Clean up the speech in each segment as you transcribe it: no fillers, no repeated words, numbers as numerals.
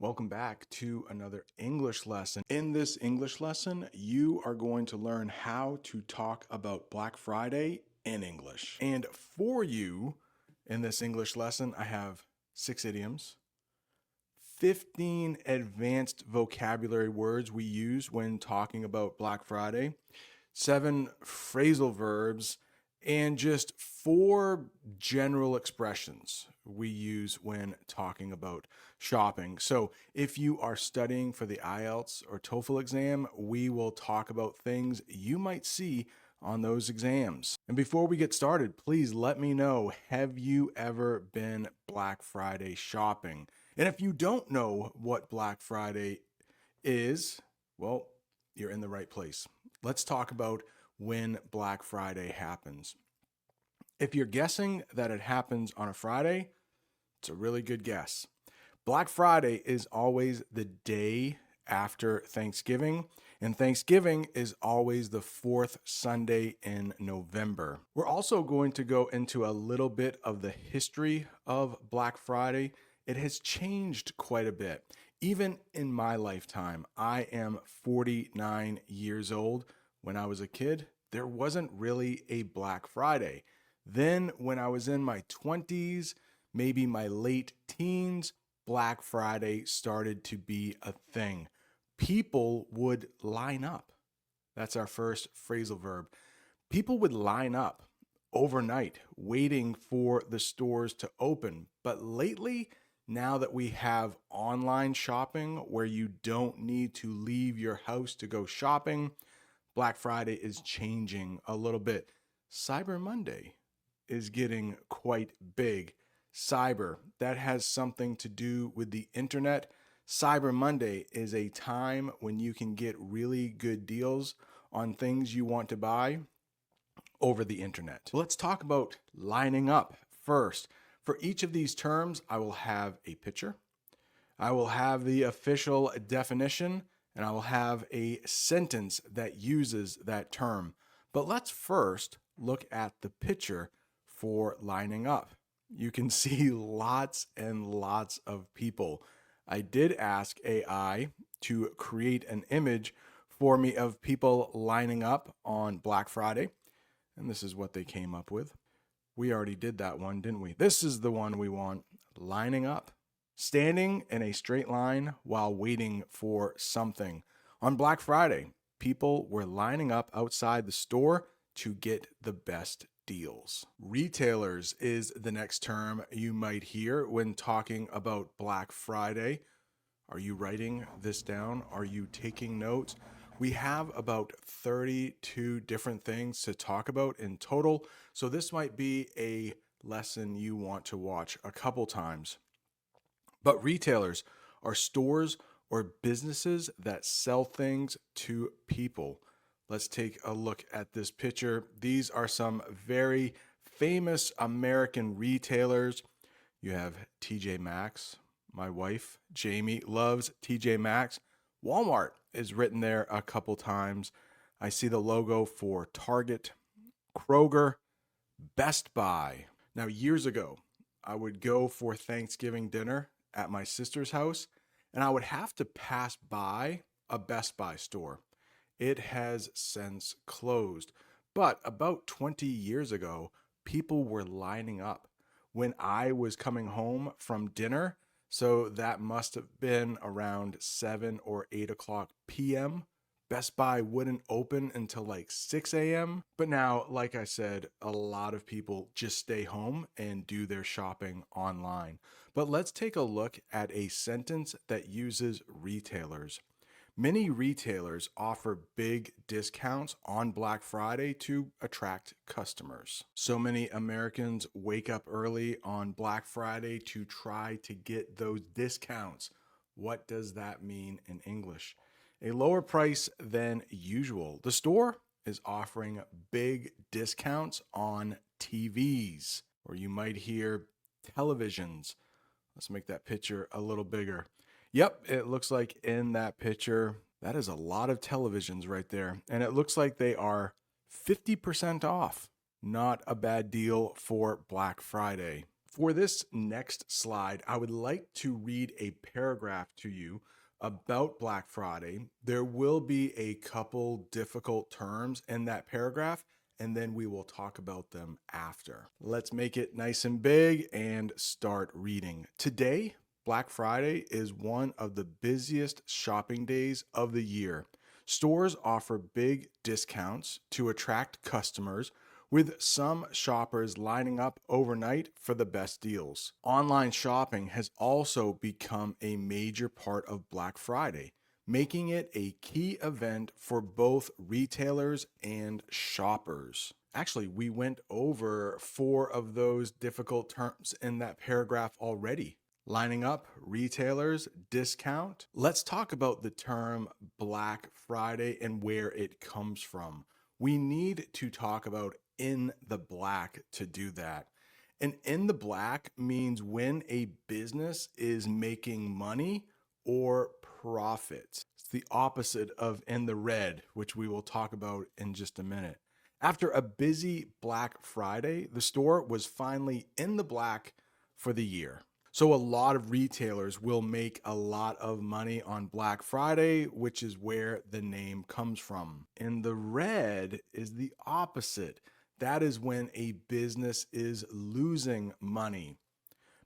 Welcome back to another English lesson. In this English lesson, you are going to learn how to talk about Black Friday in English. And for you, in this English lesson, I have 6 idioms, 15 advanced vocabulary words we use when talking about Black Friday, 7 phrasal verbs, and just 4 general expressions we use when talking about shopping. So if you are studying for the IELTS or TOEFL exam, we will talk about things you might see on those exams. And before we get started, please let me know, have you ever been Black Friday shopping? And if you don't know what Black Friday is, well, you're in the right place. Let's talk about when Black Friday happens. If you're guessing that it happens on a Friday, it's a really good guess. Black Friday is always the day after Thanksgiving, and Thanksgiving is always the fourth Sunday in November. We're also going to go into a little bit of the history of Black Friday. It has changed quite a bit. Even in my lifetime, I am 49 years old. When I was a kid, there wasn't really a Black Friday. Then, when I was in my 20s, maybe my late teens, Black Friday started to be a thing. People would line up. That's our first phrasal verb. People would line up overnight waiting for the stores to open. But lately, now that we have online shopping where you don't need to leave your house to go shopping, Black Friday is changing a little bit. Cyber Monday is getting quite big. Cyber, that has something to do with the internet. Cyber Monday is a time when you can get really good deals on things you want to buy over the internet. Let's talk about lining up first. For each of these terms, I will have a picture, I will have the official definition, and I will have a sentence that uses that term. But let's first look at the picture for lining up. You can see lots and lots of people. I did ask AI to create an image for me of people lining up on Black Friday, and this is what they came up with. We already did that one, didn't we? This is the one we want, lining up. Standing in a straight line while waiting for something. On Black Friday, people were lining up outside the store to get the best deals. Retailers is the next term you might hear when talking about Black Friday. Are you writing this down? Are you taking notes? We have about 32 different things to talk about in total, so this might be a lesson you want to watch a couple times. But retailers are stores or businesses that sell things to people. Let's take a look at this picture. These are some very famous American retailers. You have TJ Maxx. My wife, Jamie, loves TJ Maxx. Walmart is written there a couple times. I see the logo for Target, Kroger, Best Buy. Now, years ago, I would go for Thanksgiving dinner at my sister's house, and I would have to pass by a Best Buy store. It has since closed, but about 20 years ago, people were lining up when I was coming home from dinner. So that must have been around 7 or 8 o'clock p.m. Best Buy wouldn't open until like 6 a.m. But now, like I said, a lot of people just stay home and do their shopping online. But let's take a look at a sentence that uses retailers. Many retailers offer big discounts on Black Friday to attract customers. So many Americans wake up early on Black Friday to try to get those discounts. What does that mean in English? A lower price than usual. The store is offering big discounts on TVs, or you might hear televisions. Let's make that picture a little bigger. Yep, it looks like in that picture, that is a lot of televisions right there. And it looks like they are 50% off. Not a bad deal for Black Friday. For this next slide, I would like to read a paragraph to you about Black Friday. There will be a couple difficult terms in that paragraph, and then we will talk about them after. Let's make it nice and big and start reading. Today, Black Friday is one of the busiest shopping days of the year. Stores offer big discounts to attract customers, with some shoppers lining up overnight for the best deals. Online shopping has also become a major part of Black Friday, making it a key event for both retailers and shoppers. Actually, we went over 4 of those difficult terms in that paragraph already. Lining up, retailers, discount. Let's talk about the term Black Friday and where it comes from. We need to talk about in the black to do that. And in the black means when a business is making money or profit. It's the opposite of in the red, which we will talk about in just a minute. After a busy Black Friday, the store was finally in the black for the year. So a lot of retailers will make a lot of money on Black Friday, which is where the name comes from. And the red is the opposite. That is when a business is losing money.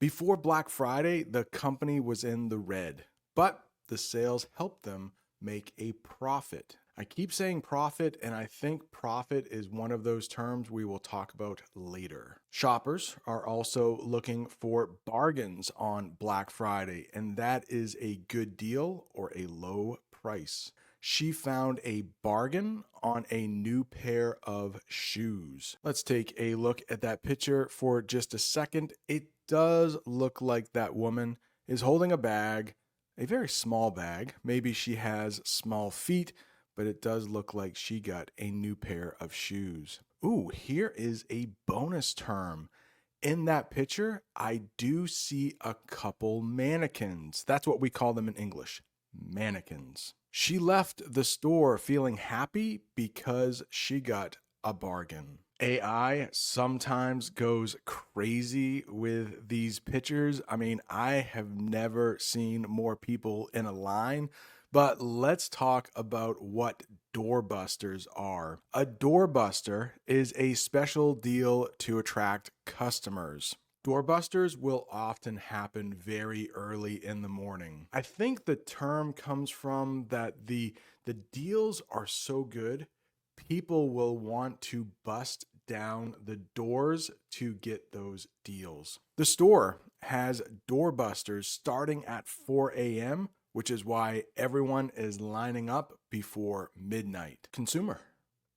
Before Black Friday, the company was in the red, but the sales helped them make a profit. I keep saying profit, and I think profit is one of those terms we will talk about later. Shoppers are also looking for bargains on Black Friday, and that is a good deal or a low price. She found a bargain on a new pair of shoes. Let's take a look at that picture for just a second. It does look like that woman is holding a bag, a very small bag. Maybe she has small feet, but it does look like she got a new pair of shoes. Ooh, here is a bonus term. In that picture, I do see a couple mannequins. That's what we call them in English, mannequins. She left the store feeling happy because she got a bargain. AI sometimes goes crazy with these pictures. I mean, I have never seen more people in a line, but let's talk about what doorbusters are. A doorbuster is a special deal to attract customers. Doorbusters will often happen very early in the morning. I think the term comes from that the deals are so good, people will want to bust down the doors to get those deals. The store has doorbusters starting at 4 a.m., which is why everyone is lining up before midnight. Consumer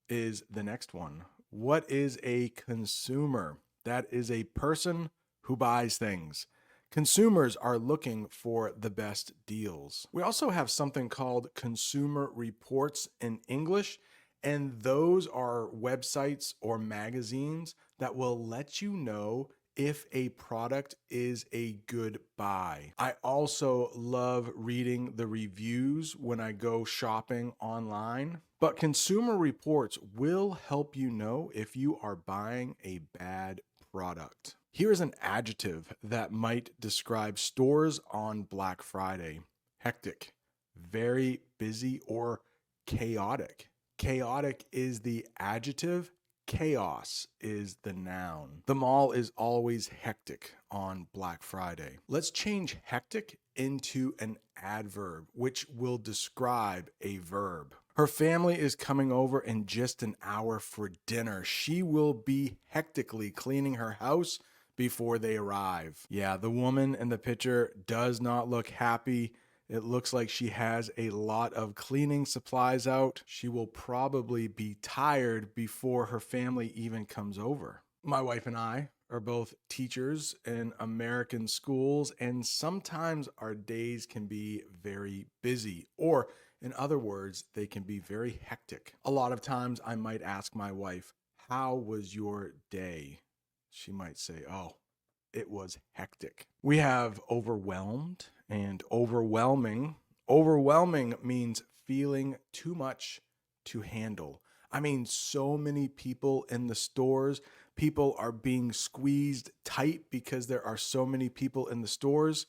is the next one. What is a consumer? That is a person who buys things. Consumers are looking for the best deals. We also have something called consumer reports in English, and those are websites or magazines that will let you know if a product is a good buy. I also love reading the reviews when I go shopping online, but consumer reports will help you know if you are buying a bad product. Here's an adjective that might describe stores on Black Friday: hectic, very busy, or chaotic. Chaotic is the adjective, chaos is the noun. The mall is always hectic on Black Friday. Let's change hectic into an adverb, which will describe a verb. Her family is coming over in just an hour for dinner. She will be hectically cleaning her house before they arrive. Yeah, the woman in the picture does not look happy. It looks like she has a lot of cleaning supplies out. She will probably be tired before her family even comes over. My wife and I are both teachers in American schools, and sometimes our days can be very busy, or in other words, they can be very hectic. A lot of times I might ask my wife, "How was your day?" She might say, "Oh, it was hectic." We have overwhelmed and overwhelming. Overwhelming means feeling too much to handle. I mean, so many people in the stores, people are being squeezed tight because there are so many people in the stores,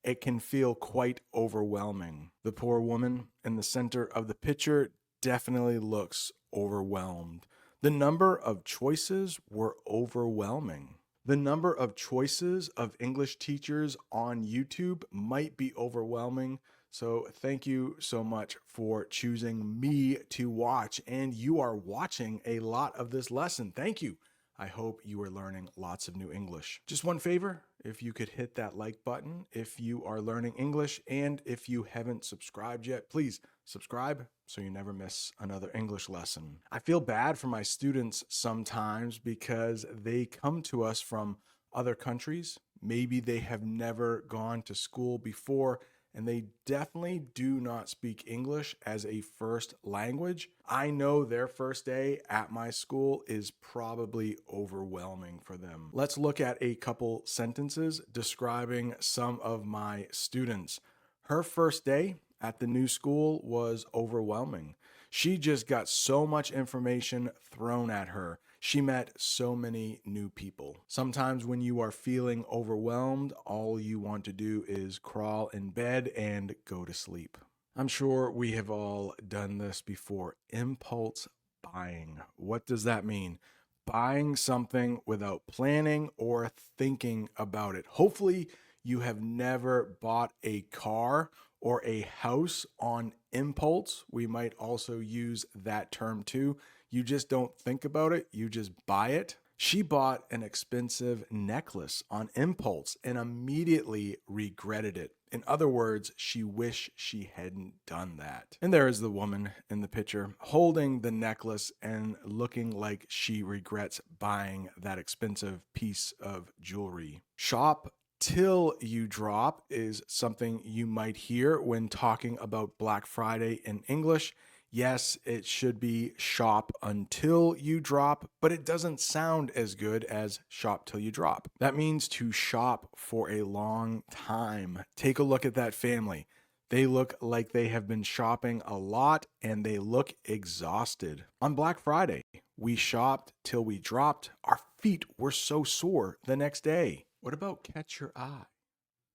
it can feel quite overwhelming. The poor woman in the center of the picture definitely looks overwhelmed. The number of choices were overwhelming. The number of choices of English teachers on YouTube might be overwhelming. So thank you so much for choosing me to watch. And you are watching a lot of this lesson. Thank you. I hope you are learning lots of new English. Just one favor, if you could hit that like button if you are learning English, and if you haven't subscribed yet, please subscribe so you never miss another English lesson. I feel bad for my students sometimes because they come to us from other countries. Maybe they have never gone to school before, and they definitely do not speak English as a first language. I know their first day at my school is probably overwhelming for them. Let's look at a couple sentences describing some of my students. Her first day at the new school was overwhelming. She just got so much information thrown at her. She met so many new people. Sometimes when you are feeling overwhelmed, all you want to do is crawl in bed and go to sleep. I'm sure we have all done this before. Impulse buying. What does that mean? Buying something without planning or thinking about it. Hopefully, you have never bought a car or a house on impulse. We might also use that term too. You just don't think about it, you just buy it. She bought an expensive necklace on impulse and immediately regretted it. In other words, she wished she hadn't done that. And there is the woman in the picture holding the necklace and looking like she regrets buying that expensive piece of jewelry. Shop till you drop is something you might hear when talking about Black Friday in English. Yes, it should be shop until you drop, but it doesn't sound as good as shop till you drop. That means to shop for a long time. Take a look at that family. They look like they have been shopping a lot and they look exhausted. On Black Friday, we shopped till we dropped. Our feet were so sore the next day. What about catch your eye?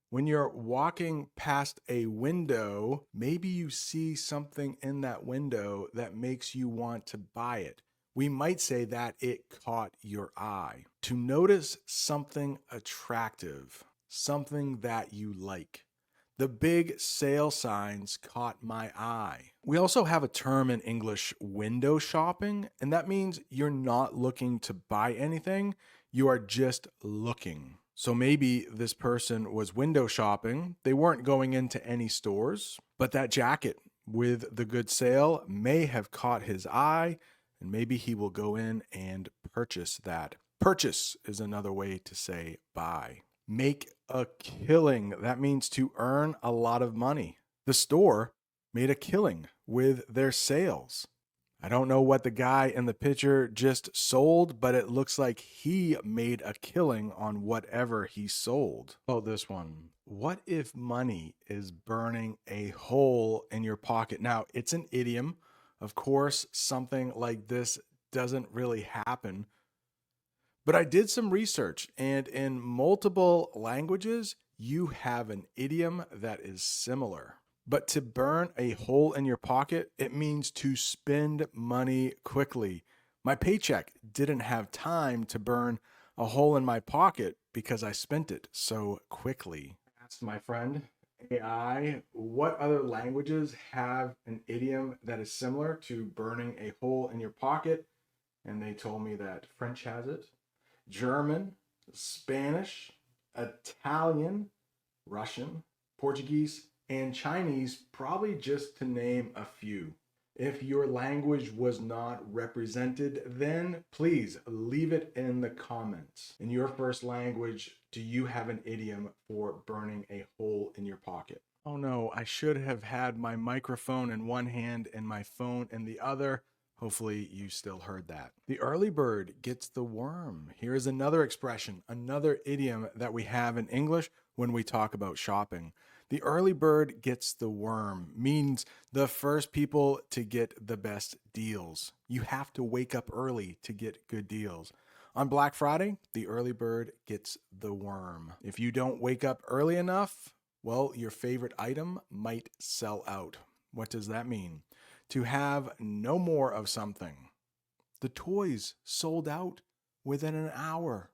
When you're walking past a window, maybe you see something in that window that makes you want to buy it. We might say that it caught your eye. To notice something attractive, something that you like. The big sale signs caught my eye. We also have a term in English, window shopping, and that means you're not looking to buy anything, you are just looking. So maybe this person was window shopping. They weren't going into any stores, but that jacket with the good sale may have caught his eye, and maybe he will go in and purchase that. Purchase is another way to say buy. Make a killing. That means to earn a lot of money. The store made a killing with their sales. I don't know what the guy in the picture just sold, but it looks like he made a killing on whatever he sold. Oh, this one. What if money is burning a hole in your pocket? Now, it's an idiom. Of course, something like this doesn't really happen. But I did some research, and in multiple languages, you have an idiom that is similar. But to burn a hole in your pocket, it means to spend money quickly. My paycheck didn't have time to burn a hole in my pocket because I spent it so quickly. I asked my friend AI, what other languages have an idiom that is similar to burning a hole in your pocket? And they told me that French has it, German, Spanish, Italian, Russian, Portuguese, and Chinese, probably just to name a few. If your language was not represented, then please leave it in the comments. In your first language, do you have an idiom for burning a hole in your pocket? Oh no, I should have had my microphone in one hand and my phone in the other. Hopefully you still heard that. The early bird gets the worm. Here is another expression, another idiom that we have in English when we talk about shopping. The early bird gets the worm means the first people to get the best deals. You have to wake up early to get good deals. On Black Friday, the early bird gets the worm. If you don't wake up early enough, well, your favorite item might sell out. What does that mean? To have no more of something. The toys sold out within an hour.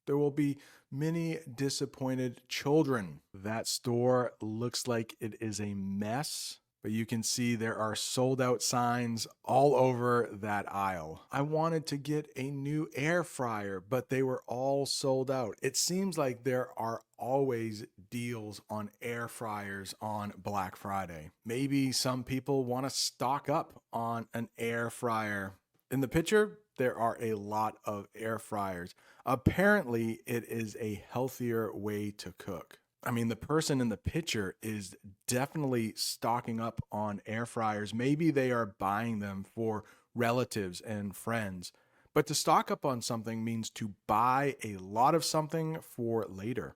There will be many disappointed children. That store looks like it is a mess, but you can see there are sold out signs all over that aisle. I wanted to get a new air fryer, but they were all sold out. It seems like there are always deals on air fryers on Black Friday. Maybe some people want to stock up on an air fryer. In the picture, there are a lot of air fryers. Apparently, it is a healthier way to cook. I mean, the person in the picture is definitely stocking up on air fryers. Maybe they are buying them for relatives and friends. But to stock up on something means to buy a lot of something for later.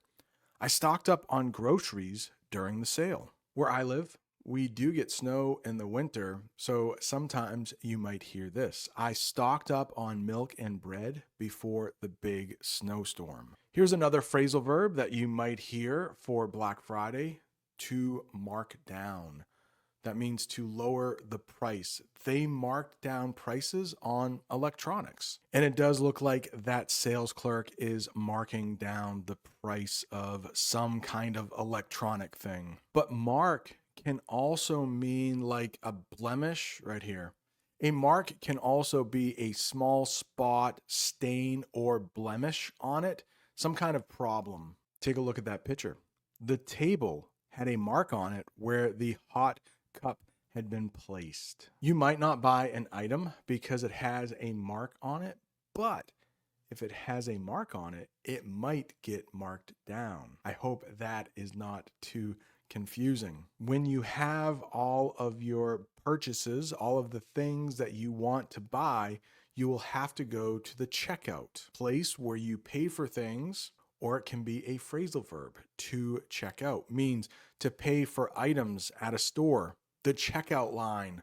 I stocked up on groceries during the sale. Where I live, we do get snow in the winter, so sometimes you might hear this. I stocked up on milk and bread before the big snowstorm. Here's another phrasal verb that you might hear for Black Friday: to mark down. That means to lower the price. They marked down prices on electronics. And it does look like that sales clerk is marking down the price of some kind of electronic thing. But mark can also mean like a blemish right here. A mark can also be a small spot, stain, or blemish on it, some kind of problem. Take a look at that picture. The table had a mark on it where the hot cup had been placed. You might not buy an item because it has a mark on it, but if it has a mark on it, it might get marked down. I hope that is not too confusing. When you have all of your purchases, all of the things that you want to buy, you will have to go to the checkout place where you pay for things. Or it can be a phrasal verb. To check out means to pay for items at a store. The checkout line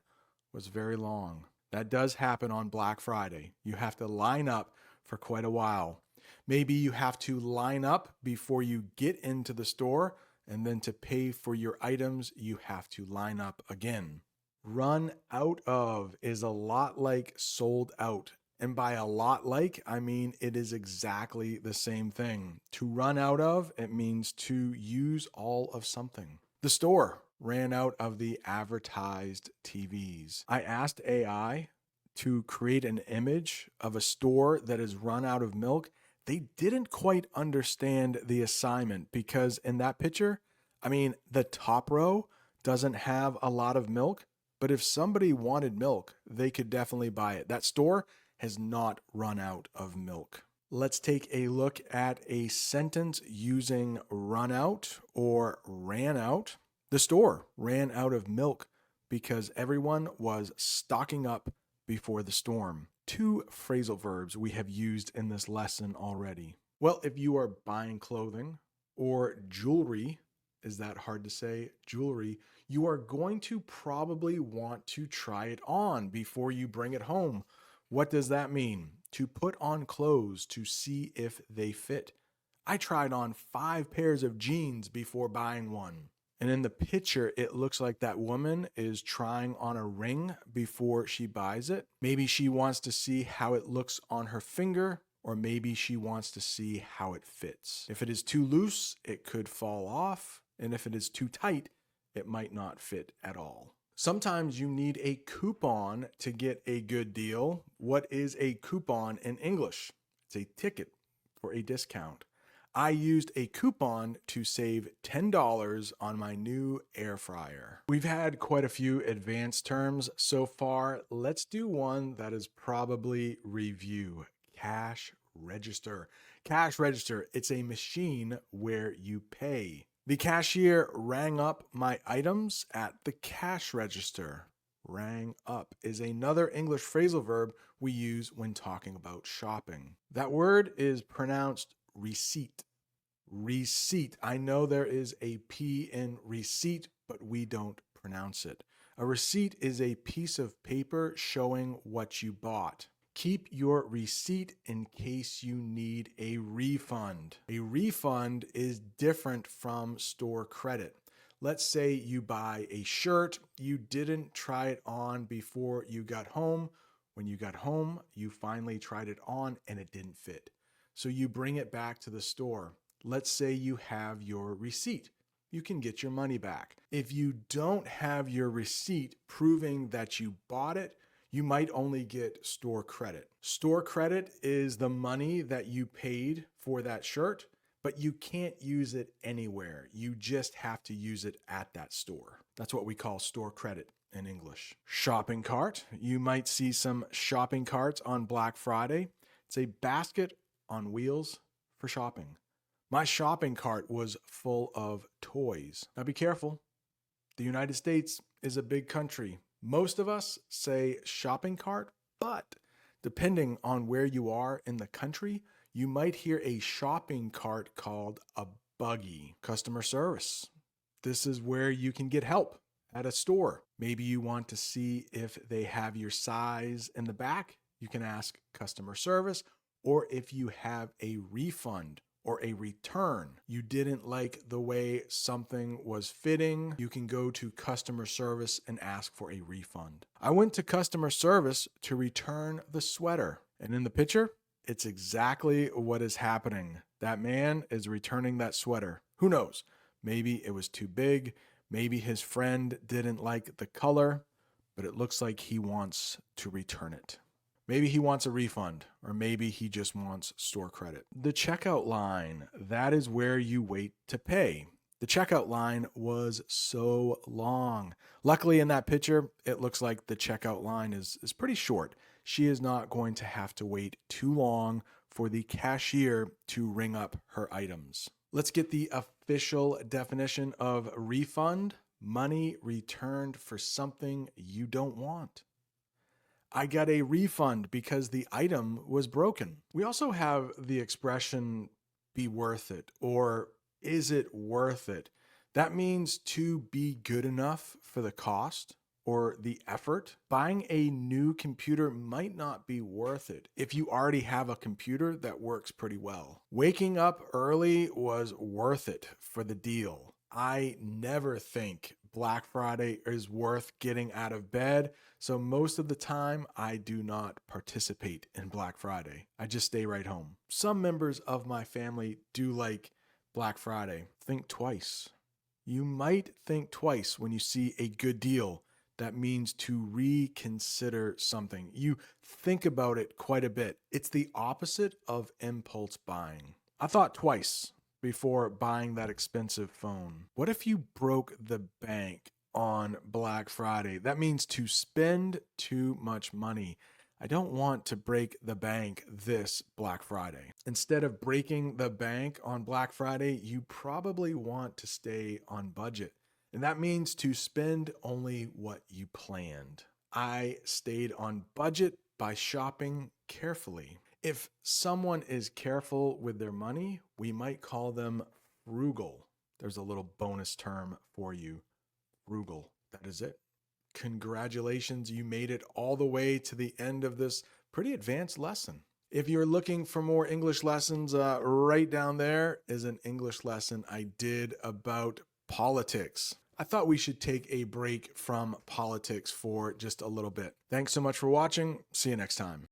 was very long. That does happen on Black Friday. You have to line up for quite a while. Maybe you have to line up before you get into the store, and then to pay for your items, you have to line up again. Run out of is a lot like sold out. And by a lot like, I mean it is exactly the same thing. To run out of, it means to use all of something. The store ran out of the advertised TVs. I asked AI to create an image of a store that has run out of milk. They didn't quite understand the assignment because in that picture, I mean, the top row doesn't have a lot of milk, but if somebody wanted milk, they could definitely buy it. That store has not run out of milk. Let's take a look at a sentence using run out or ran out. The store ran out of milk because everyone was stocking up before the storm. 2 phrasal verbs we have used in this lesson already. Well, if you are buying clothing or jewelry, is that hard to say? Jewelry, you are going to probably want to try it on before you bring it home. What does that mean? To put on clothes to see if they fit. I tried on 5 pairs of jeans before buying one. And in the picture, it looks like that woman is trying on a ring before she buys it. Maybe she wants to see how it looks on her finger, or maybe she wants to see how it fits. If it is too loose, it could fall off. And if it is too tight, it might not fit at all. Sometimes you need a coupon to get a good deal. What is a coupon in English? It's a ticket for a discount. I used a coupon to save $10 on my new air fryer. We've had quite a few advanced terms so far. Let's do one that is probably review. Cash register. Cash register, it's a machine where you pay. The cashier rang up my items at the cash register. Rang up is another English phrasal verb we use when talking about shopping. That word is pronounced receipt. Receipt. I know there is a P in receipt, but we don't pronounce it. A receipt is a piece of paper showing what you bought. Keep your receipt in case you need a refund. A refund is different from store credit. Let's say you buy a shirt, you didn't try it on before you got home. When you got home, you finally tried it on and it didn't fit. So you bring it back to the store. Let's say you have your receipt. You can get your money back. If you don't have your receipt proving that you bought it, you might only get store credit. Store credit is the money that you paid for that shirt, but you can't use it anywhere. You just have to use it at that store. That's what we call store credit in English. Shopping cart. You might see some shopping carts on Black Friday. It's a basket on wheels for shopping. My shopping cart was full of toys. Now be careful. The United States is a big country. Most of us say shopping cart, but depending on where you are in the country, you might hear a shopping cart called a buggy. Customer service. This is where you can get help at a store. Maybe you want to see if they have your size in the back. You can ask customer service, or if you have a refund or a return, you didn't like the way something was fitting, you can go to customer service and ask for a refund. I went to customer service to return the sweater. And in the picture, it's exactly what is happening. That man is returning that sweater. Who knows? Maybe it was too big. Maybe his friend didn't like the color, but it looks like he wants to return it. Maybe he wants a refund, or maybe he just wants store credit. The checkout line, that is where you wait to pay. The checkout line was so long. Luckily in that picture, it looks like the checkout line is pretty short. She is not going to have to wait too long for the cashier to ring up her items. Let's get the official definition of refund: money returned for something you don't want. I got a refund because the item was broken. We also have the expression be worth it, or is it worth it? That means to be good enough for the cost or the effort. Buying a new computer might not be worth it if you already have a computer that works pretty well. Waking up early was worth it for the deal. I never think Black Friday is worth getting out of bed, so most of the time I do not participate in Black Friday. I just stay right home. Some members of my family do like Black Friday. Think twice. You might think twice when you see a good deal. That means to reconsider something. You think about it quite a bit. It's the opposite of impulse buying. I thought twice before buying that expensive phone. What if you broke the bank on Black Friday? That means to spend too much money. I don't want to break the bank this Black Friday. Instead of breaking the bank on Black Friday, you probably want to stay on budget. And that means to spend only what you planned. I stayed on budget by shopping carefully. If someone is careful with their money, we might call them frugal. There's a little bonus term for you. Frugal. That is it. Congratulations, you made it all the way to the end of this pretty advanced lesson. If you're looking for more English lessons, right down there is an English lesson I did about politics. I thought we should take a break from politics for just a little bit. Thanks so much for watching. See you next time.